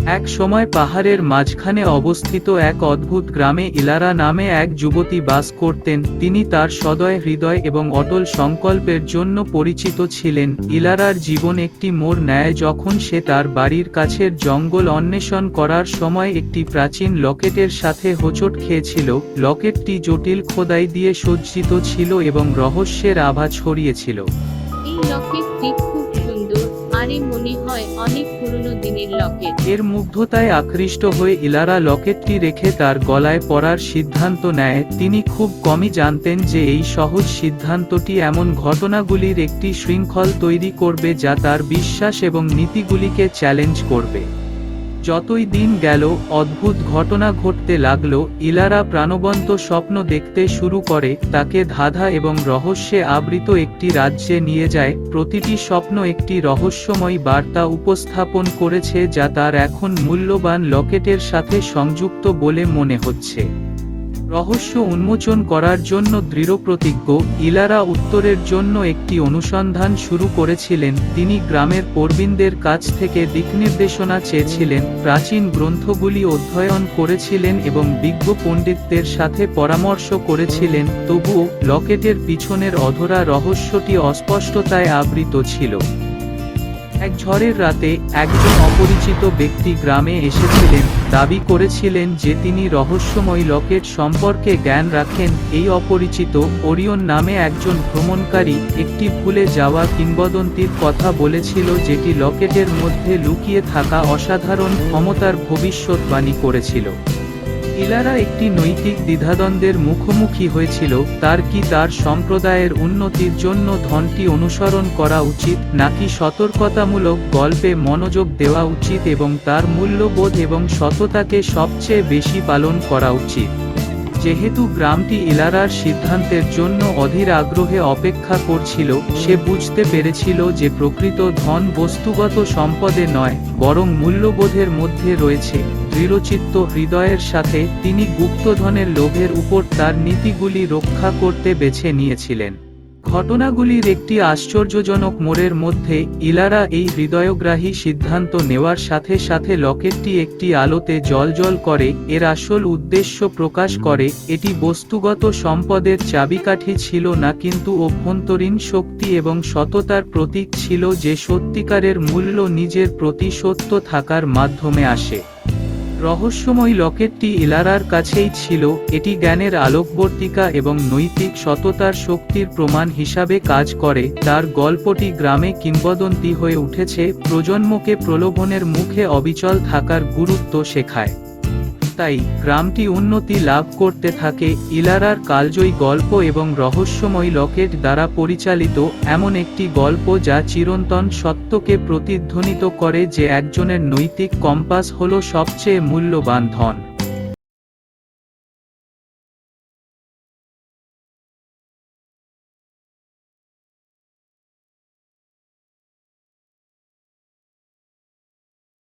এক সময় পাহাড়ের মাঝখানে অবস্থিত এক অদ্ভুত গ্রামে ইলারা নামে এক যুবতী বাস করতেন। তিনি তার সদয় হৃদয় এবং অটল সংকল্পের জন্য পরিচিত ছিলেন। ইলারার জীবন একটি মোড় নেয় যখন সে তার বাড়ির কাছের জঙ্গল অন্বেষণ করার সময় একটি প্রাচীন লকেটের সাথে হোঁচট খেয়েছিল। লকেটটি জটিল খোদাই দিয়ে সজ্জিত ছিল এবং রহস্যের আভা ছড়িয়েছিল। এই লকেটটি খুব সুন্দর, আরে মনে হয় অনেক পুরনো দিনের লকেট। এর মুগ্ধতায় আকৃষ্ট হয়ে ইলারা লকেটটি রেখে তার গলায় পরার সিদ্ধান্ত নেয়। তিনি খুব কমই জানতেন যে এই সহজ সিদ্ধান্তটি এমন ঘটনাগুলির একটি শৃঙ্খল তৈরি করবে যা তার বিশ্বাস এবং নীতিগুলিকে চ্যালেঞ্জ করবে। যতই দিন গেল, অদ্ভুত ঘটনা ঘটতে লাগলো। ইলারা প্রাণবন্ত স্বপ্ন দেখতে শুরু করে, তাকে ধাঁধা এবং রহস্যে আবৃত একটি রাজ্যে নিয়ে যায়। প্রতিটি স্বপ্ন একটি রহস্যময় বার্তা উপস্থাপন করেছে যা তার এখন মূল্যবান লকেটের সাথে সংযুক্ত বলে মনে হচ্ছে। রহস্য উন্মোচন করার জন্য দৃঢ়প্রতিজ্ঞ, ইলারা উত্তরের জন্য একটি অনুসন্ধান শুরু করেছিলেন। তিনি গ্রামের প্রবীণদের কাছ থেকে দিকনির্দেশনা চেয়েছিলেন, প্রাচীন গ্রন্থগুলি অধ্যয়ন করেছিলেন এবং বিজ্ঞ পণ্ডিতদের সাথে পরামর্শ করেছিলেন। তবুও লকেটের পিছনের অধরা রহস্যটি অস্পষ্টতায় আবৃত ছিল। এক ঝড়ের রাতে একজন অপরিচিত ব্যক্তি গ্রামে এসেছিলেন, দাবি করেছিলেন যে তিনি রহস্যময় লকেট সম্পর্কে জ্ঞান রাখেন। এই অপরিচিত, ওরিয়ন নামে একজন ভ্রমণকারী, একটি ভুলে যাওয়া কিংবদন্তির কথা বলেছিল যেটি লকেটের মধ্যে লুকিয়ে থাকা অসাধারণ ক্ষমতার ভবিষ্যৎবাণী করেছিল। ইলারা একটি নৈতিক দ্বিধাদ্বন্দ্বের মুখোমুখি হয়েছিল। তার কি তার সম্প্রদায়ের উন্নতির জন্য ধনটি অনুসরণ করা উচিত, নাকি সতর্কতামূলক গল্পে মনোযোগ দেওয়া উচিত এবং তার মূল্যবোধ এবং সততাকে সবচেয়ে বেশি পালন করা উচিত? যেহেতু গ্রামটি ইলারার সিদ্ধান্তের জন্য অধীর আগ্রহে অপেক্ষা করছিল, সে বুঝতে পেরেছিল যে প্রকৃত ধন বস্তুগত সম্পদে নয়, বরং মূল্যবোধের মধ্যে রয়েছে। দৃঢ়চিত্ত হৃদয়ের সাথে তিনি গুপ্তধনের লোভের উপর তার নীতিগুলি রক্ষা করতে বেছে নিয়েছিলেন। ঘটনাগুলির একটি আশ্চর্যজনক মোড়ের মধ্যে ইলারা এই হৃদয়গ্রাহী সিদ্ধান্ত নেওয়ার সাথে সাথে লকেটটি একটি আলোতে জ্বলজ্বল করে। এর আসল উদ্দেশ্য প্রকাশ করে, এটি বস্তুগত সম্পদের চাবিকাঠি ছিল না, কিন্তু অভ্যন্তরীণ শক্তি এবং সততার প্রতীক ছিল, যে সত্যিকারের মূল্য নিজের প্রতি সত্য থাকার মাধ্যমে আসে। রহস্যময় লকেটটি ইলারার কাছেই ছিল, এটি জ্ঞানের আলোকবর্তিকা এবং নৈতিক সততার শক্তির প্রমাণ হিসাবে কাজ করে। তার গল্পটি গ্রামে কিংবদন্তি হয়ে উঠেছে, প্রজন্মকে প্রলোভনের মুখে অবিচল থাকার গুরুত্ব শেখায়। তাই গ্রামটি উন্নতি লাভ করতে থাকে। ইলারার কালজয়ী গল্প এবং রহস্যময় লকেট দ্বারা পরিচালিত এমন একটি গল্প যা চিরন্তন সত্যকে প্রতিধ্বনিত করে যে একজনের নৈতিক কম্পাস হলো সবচেয়ে মূল্যবান ধন।